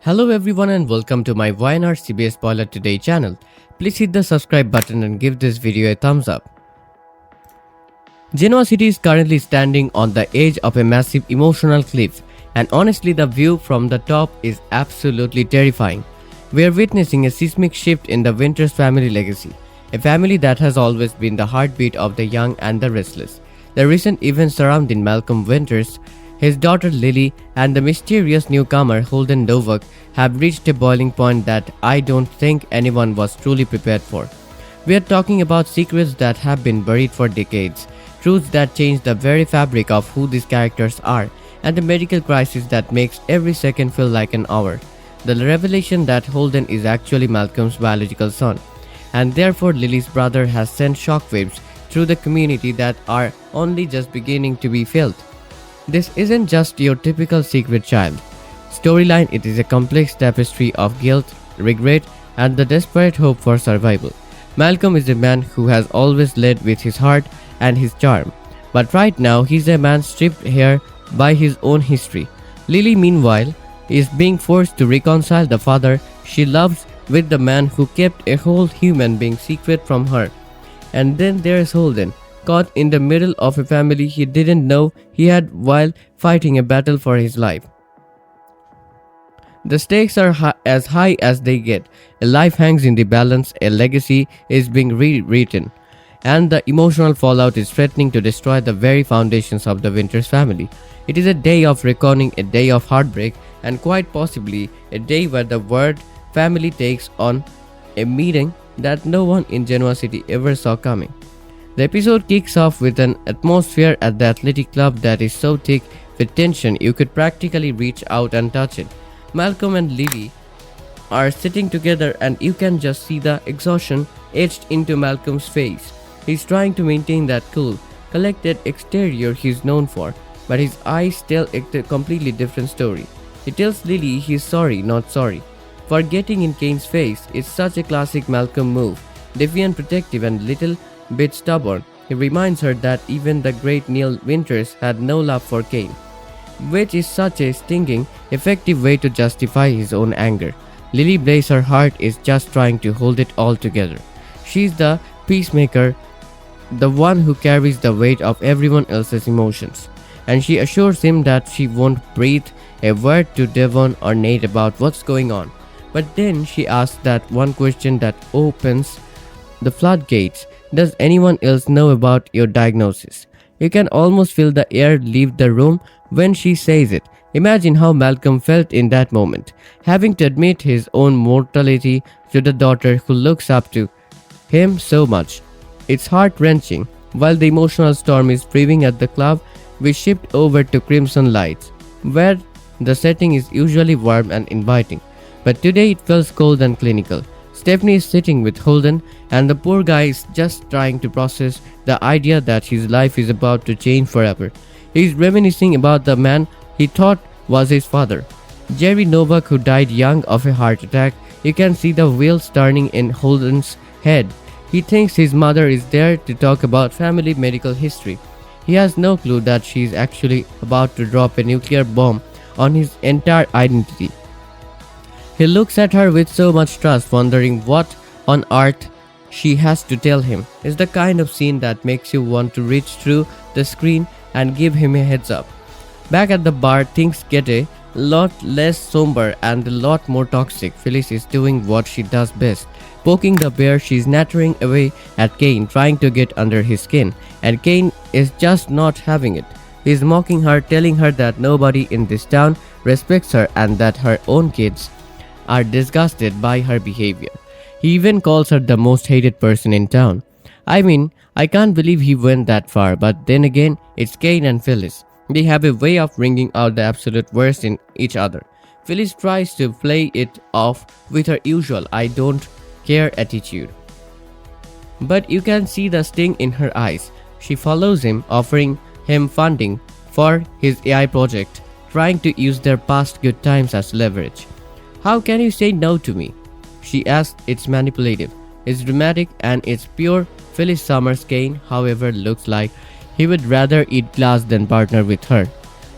Hello everyone and welcome to my YNR CBS Spoiler Today channel. Please hit the subscribe button and give this video a thumbs up. Genoa City is currently standing on the edge of a massive emotional cliff, and honestly the view from the top is absolutely terrifying. We are witnessing a seismic shift in the Winters family legacy, a family that has always been the heartbeat of the young and the restless. The recent events surrounding Malcolm Winters, his daughter Lily, and the mysterious newcomer Holden Novak have reached a boiling point that I don't think anyone was truly prepared for. We are talking about secrets that have been buried for decades, truths that change the very fabric of who these characters are, and the medical crisis that makes every second feel like an hour. The revelation that Holden is actually Malcolm's biological son, and therefore Lily's brother, has sent shockwaves through the community that are only just beginning to be felt. This isn't just your typical secret child storyline, it is a complex tapestry of guilt, regret, and the desperate hope for survival. Malcolm is a man who has always led with his heart and his charm, but right now he's a man stripped here by his own history. Lily, meanwhile, is being forced to reconcile the father she loves with the man who kept a whole human being secret from her. And then there's Holden, caught in the middle of a family he didn't know he had while fighting a battle for his life. The stakes are as high as they get. A life hangs in the balance, a legacy is being rewritten, and the emotional fallout is threatening to destroy the very foundations of the Winters family. It is a day of reckoning, a day of heartbreak, and quite possibly a day where the word family takes on a meaning that no one in Genoa City ever saw coming. The episode kicks off with an atmosphere at the athletic club that is so thick with tension you could practically reach out and touch it. Malcolm and Lily are sitting together and you can just see the exhaustion etched into Malcolm's face. He's trying to maintain that cool, collected exterior he's known for, but his eyes tell a completely different story. He tells Lily he's sorry, not sorry, for getting in Kane's face. It's such a classic Malcolm move, defiant, protective, and little bit stubborn. He reminds her that even the great Neil Winters had no love for Kane, which is such a stinging, effective way to justify his own anger. Lily, bless her heart, is just trying to hold it all together. She's the peacemaker, the one who carries the weight of everyone else's emotions, and she assures him that she won't breathe a word to Devon or Nate about what's going on. But then she asks that one question that opens the floodgates. Does anyone else know about your diagnosis? You can almost feel the air leave the room when she says it. Imagine how Malcolm felt in that moment, having to admit his own mortality to the daughter who looks up to him so much. It's heart-wrenching. While the emotional storm is brewing at the club, we shift over to Crimson Lights, where the setting is usually warm and inviting, but today it feels cold and clinical. Stephanie is sitting with Holden, and the poor guy is just trying to process the idea that his life is about to change forever. He is reminiscing about the man he thought was his father, Jerry Novak, who died young of a heart attack. You can see the wheels turning in Holden's head. He thinks his mother is there to talk about family medical history. He has no clue that she is actually about to drop a nuclear bomb on his entire identity. He looks at her with so much trust, wondering what on earth she has to tell him. It's the kind of scene that makes you want to reach through the screen and give him a heads up. Back at the bar, things get a lot less somber and a lot more toxic. Phyllis is doing what she does best, poking the bear. She's nattering away at Kane, trying to get under his skin, and Kane is just not having it. He's mocking her, telling her that nobody in this town respects her and that her own kids are disgusted by her behavior. He even calls her the most hated person in town. I mean, I can't believe he went that far, but then again, it's Kane and Phyllis. They have a way of bringing out the absolute worst in each other. Phyllis tries to play it off with her usual I don't care attitude, but you can see the sting in her eyes. She follows him, offering him funding for his AI project, trying to use their past good times as leverage. How can you say no to me? She asks. It's manipulative, it's dramatic, and it's pure Phyllis Summers. Kane, however, looks like he would rather eat glass than partner with her.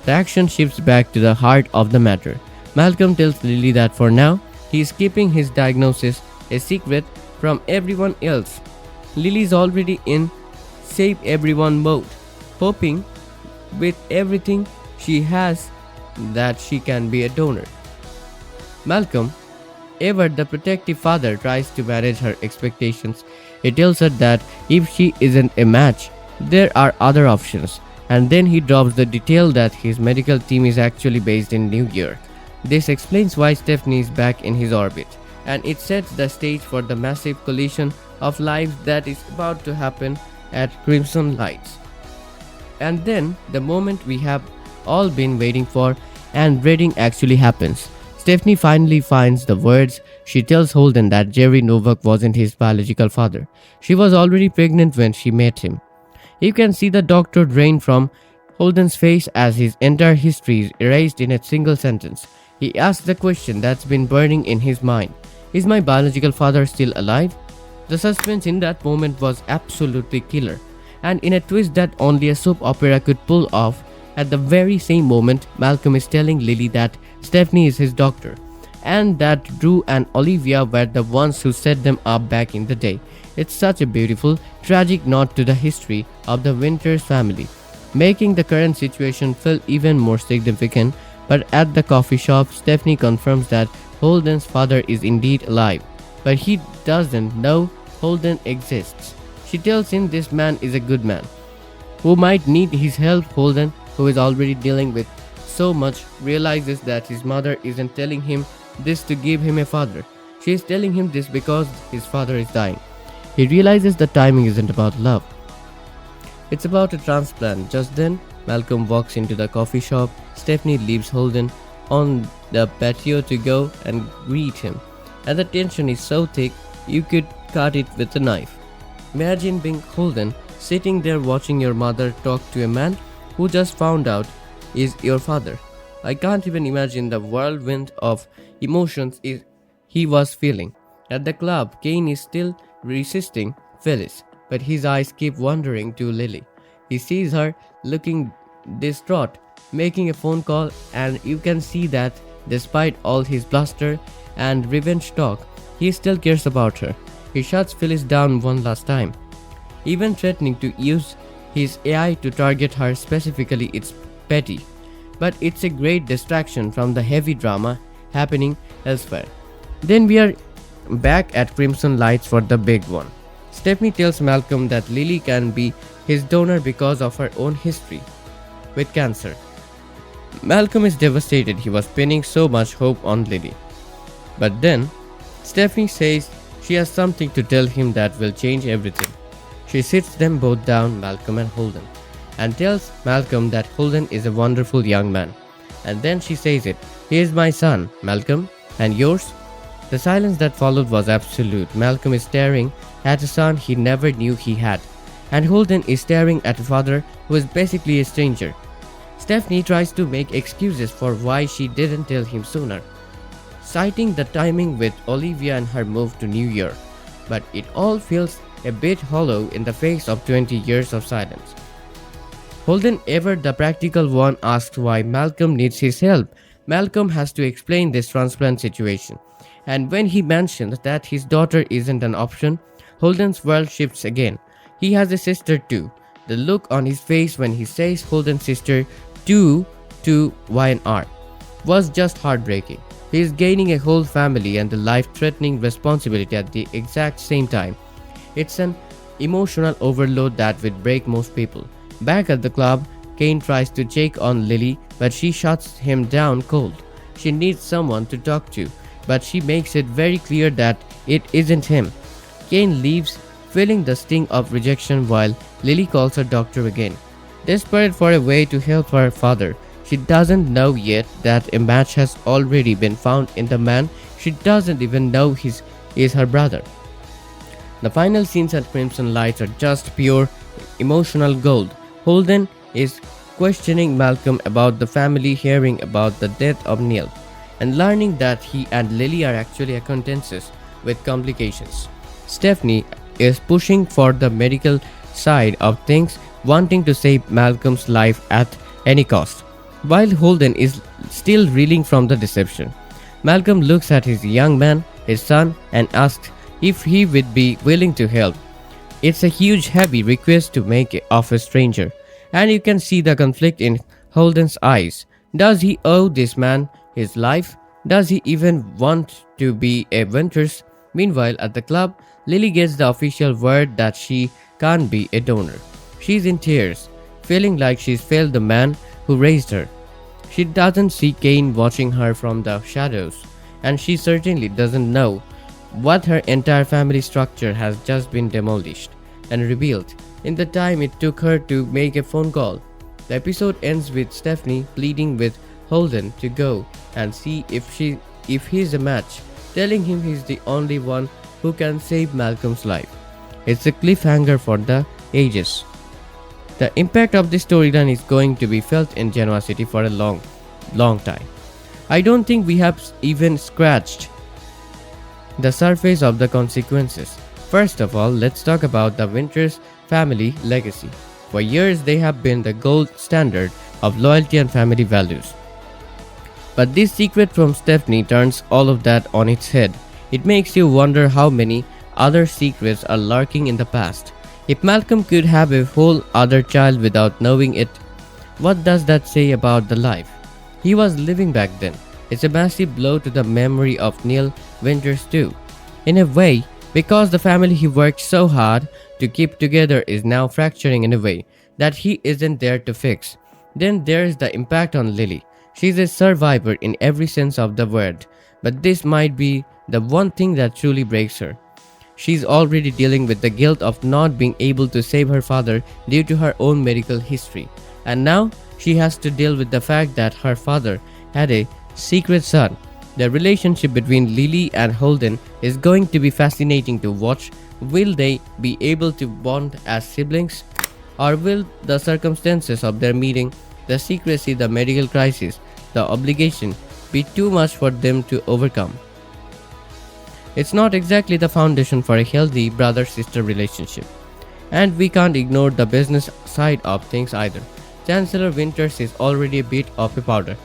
The action shifts back to the heart of the matter. Malcolm tells Lily that for now, he is keeping his diagnosis a secret from everyone else. Lily is already in save everyone mode, hoping with everything she has that she can be a donor. Malcolm, ever the protective father, tries to manage her expectations. He tells her that if she isn't a match, there are other options, and then he drops the detail that his medical team is actually based in New York. This explains why Stephanie is back in his orbit, and it sets the stage for the massive collision of lives that is about to happen at Crimson Lights. And then, the moment we have all been waiting for and dreading actually happens. Stephanie finally finds the words. She tells Holden that Jerry Novak wasn't his biological father. She was already pregnant when she met him. You can see the doctor drain from Holden's face as his entire history is erased in a single sentence. He asks the question that's been burning in his mind. Is my biological father still alive? The suspense in that moment was absolutely killer, and in a twist that only a soap opera could pull off, at the very same moment, Malcolm is telling Lily that Stephanie is his doctor, and that Drew and Olivia were the ones who set them up back in the day. It's such a beautiful, tragic nod to the history of the Winters family, making the current situation feel even more significant. But at the coffee shop, Stephanie confirms that Holden's father is indeed alive, but he doesn't know Holden exists. She tells him this man is a good man, who might need his help. Holden, who is already dealing with so much, realizes that his mother isn't telling him this to give him a father. She is telling him this because his father is dying. He realizes the timing isn't about love. It's about a transplant. Just then, Malcolm walks into the coffee shop. Stephanie leaves Holden on the patio to go and greet him, and the tension is so thick you could cut it with a knife. Imagine being Holden, sitting there watching your mother talk to a man who just found out is your father. I can't even imagine the whirlwind of emotions he was feeling. At the club, Kane is still resisting Phyllis, but his eyes keep wandering to Lily. He sees her looking distraught, making a phone call, and you can see that despite all his bluster and revenge talk, he still cares about her. He shuts Phyllis down one last time, even threatening to use his AI to target her specifically. It's petty, but it's a great distraction from the heavy drama happening elsewhere. Then we are back at Crimson Lights for the big one. Stephanie tells Malcolm that Lily can be his donor because of her own history with cancer. Malcolm is devastated. He was pinning so much hope on Lily. But then, Stephanie says she has something to tell him that will change everything. She sits them both down, Malcolm and Holden, and tells Malcolm that Holden is a wonderful young man. And then she says it. He is my son, Malcolm, and yours? The silence that followed was absolute. Malcolm is staring at a son he never knew he had, and Holden is staring at a father who is basically a stranger. Stephanie tries to make excuses for why she didn't tell him sooner, citing the timing with Olivia and her move to New York, but it all feels a bit hollow in the face of 20 years of silence. Holden, ever the practical one, asks why Malcolm needs his help. Malcolm has to explain this transplant situation, and when he mentions that his daughter isn't an option, Holden's world shifts again. He has a sister too. The look on his face when he says Holden's sister to Y&R was just heartbreaking. He is gaining a whole family and a life-threatening responsibility at the exact same time. It's an emotional overload that would break most people. Back at the club, Kane tries to check on Lily, but she shuts him down cold. She needs someone to talk to, but she makes it very clear that it isn't him. Kane leaves, feeling the sting of rejection, while Lily calls her doctor again, desperate for a way to help her father. She doesn't know yet that a match has already been found in the man she doesn't even know is her brother. The final scenes at Crimson Lights are just pure emotional gold. Holden is questioning Malcolm about the family, hearing about the death of Neil, and learning that he and Lily are actually acquaintances with complications. Stephanie is pushing for the medical side of things, wanting to save Malcolm's life at any cost, while Holden is still reeling from the deception. Malcolm looks at his young man, his son, and asks if he would be willing to help. It's a huge, heavy request to make of a stranger, and you can see the conflict in Holden's eyes. Does he owe this man his life? Does he even want to be a Winters? Meanwhile, at the club, Lily gets the official word that she can't be a donor. She's in tears, feeling like she's failed the man who raised her. She doesn't see Kane watching her from the shadows, and she certainly doesn't know what her entire family structure has just been demolished and rebuilt in the time it took her to make a phone call. The episode ends with Stephanie pleading with Holden to go and see if he's a match, telling him he's the only one who can save Malcolm's life. It's a cliffhanger for the ages. The impact of this storyline is going to be felt in Genoa City for a long time. I don't think we have even scratched the surface of the consequences. First of all, let's talk about the Winters family legacy. For years, they have been the gold standard of loyalty and family values. But this secret from Stephanie turns all of that on its head. It makes you wonder how many other secrets are lurking in the past. If Malcolm could have a whole other child without knowing it, what does that say about the life he was living back then? It's a massive blow to the memory of Neil Winters too. In a way, because the family he worked so hard to keep together is now fracturing in a way that he isn't there to fix. Then there's the impact on Lily. She's a survivor in every sense of the word, but this might be the one thing that truly breaks her. She's already dealing with the guilt of not being able to save her father due to her own medical history, and now she has to deal with the fact that her father had a secret son. The relationship between Lily and Holden is going to be fascinating to watch. Will they be able to bond as siblings? Or will the circumstances of their meeting, the secrecy, the medical crisis, the obligation be too much for them to overcome? It's not exactly the foundation for a healthy brother-sister relationship. And we can't ignore the business side of things either. Chancellor Winters is already a bit of a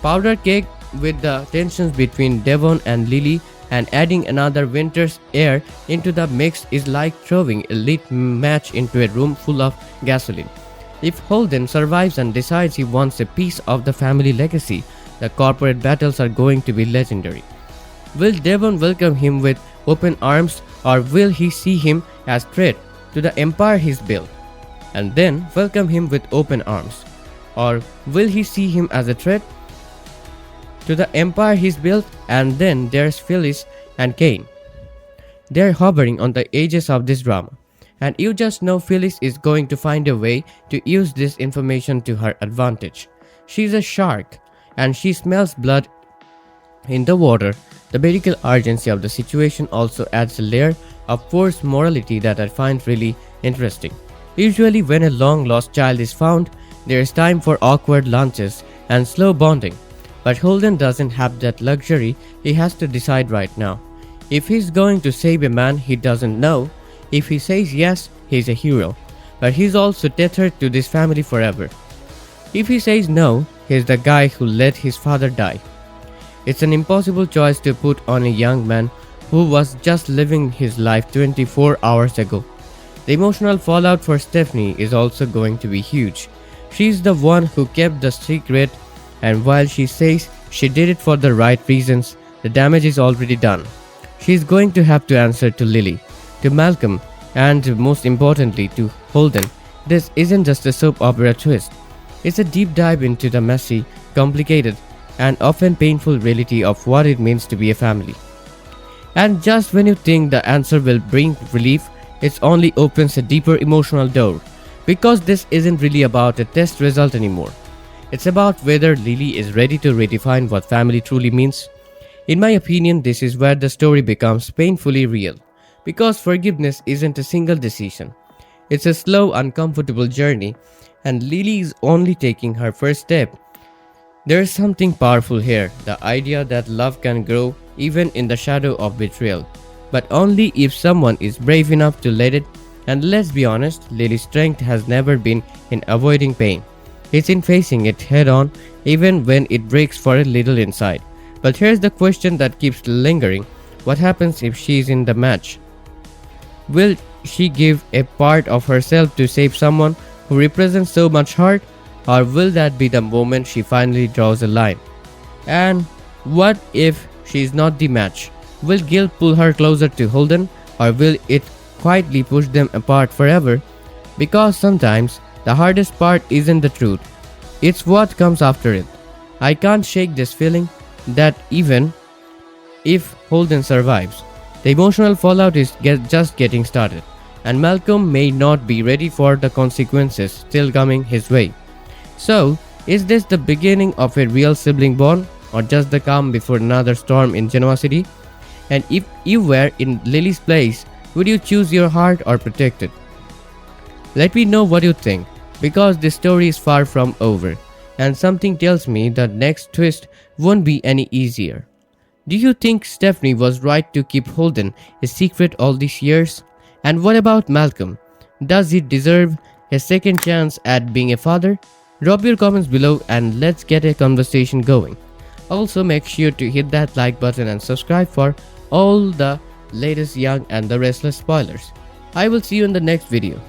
powder cake with the tensions between Devon and Lily, and adding another Winters heir into the mix is like throwing a lit match into a room full of gasoline. If Holden survives and decides he wants a piece of the family legacy, the corporate battles are going to be legendary. Will Devon welcome him with open arms, or will he see him as threat to the empire he's built and then welcome him with open arms? Or will he see him as a threat to the empire he's built? And then there's Phyllis and Kane. They're hovering on the edges of this drama, and you just know Phyllis is going to find a way to use this information to her advantage. She's a shark, and she smells blood in the water. The medical urgency of the situation also adds a layer of forced morality that I find really interesting. Usually when a long-lost child is found, there is time for awkward lunches and slow bonding. But Holden doesn't have that luxury. He has to decide right now. If he's going to save a man he doesn't know, if he says yes, he's a hero. But he's also tethered to this family forever. If he says no, he's the guy who let his father die. It's an impossible choice to put on a young man who was just living his life 24 hours ago. The emotional fallout for Stephanie is also going to be huge. She's the one who kept the secret, and while she says she did it for the right reasons, the damage is already done. She's going to have to answer to Lily, to Malcolm, and most importantly to Holden. This isn't just a soap opera twist. It's a deep dive into the messy, complicated, and often painful reality of what it means to be a family. And just when you think the answer will bring relief, it only opens a deeper emotional door. Because this isn't really about a test result anymore. It's about whether Lily is ready to redefine what family truly means. In my opinion, this is where the story becomes painfully real. Because forgiveness isn't a single decision. It's a slow, uncomfortable journey, and Lily is only taking her first step. There is something powerful here, the idea that love can grow even in the shadow of betrayal, but only if someone is brave enough to let it. And let's be honest, Lily's strength has never been in avoiding pain. It's in facing it head on, even when it breaks for a little inside. But here's the question that keeps lingering: what happens if she's in the match? Will she give a part of herself to save someone who represents so much heart? Or will that be the moment she finally draws a line? And what if she's not the match? Will guilt pull her closer to Holden, or will it quietly push them apart forever? Because sometimes the hardest part isn't the truth, it's what comes after it. I can't shake this feeling that even if Holden survives, the emotional fallout is just getting started, and Malcolm may not be ready for the consequences still coming his way. So, is this the beginning of a real sibling bond, or just the calm before another storm in Genoa City? And if you were in Lily's place, would you choose your heart or protect it? Let me know what you think, because this story is far from over, and something tells me the next twist won't be any easier. Do you think Stephanie was right to keep Holden a secret all these years? And what about Malcolm? Does he deserve a second chance at being a father? Drop your comments below and let's get a conversation going. Also, make sure to hit that like button and subscribe for all the latest Young and the Restless spoilers. I will see you in the next video.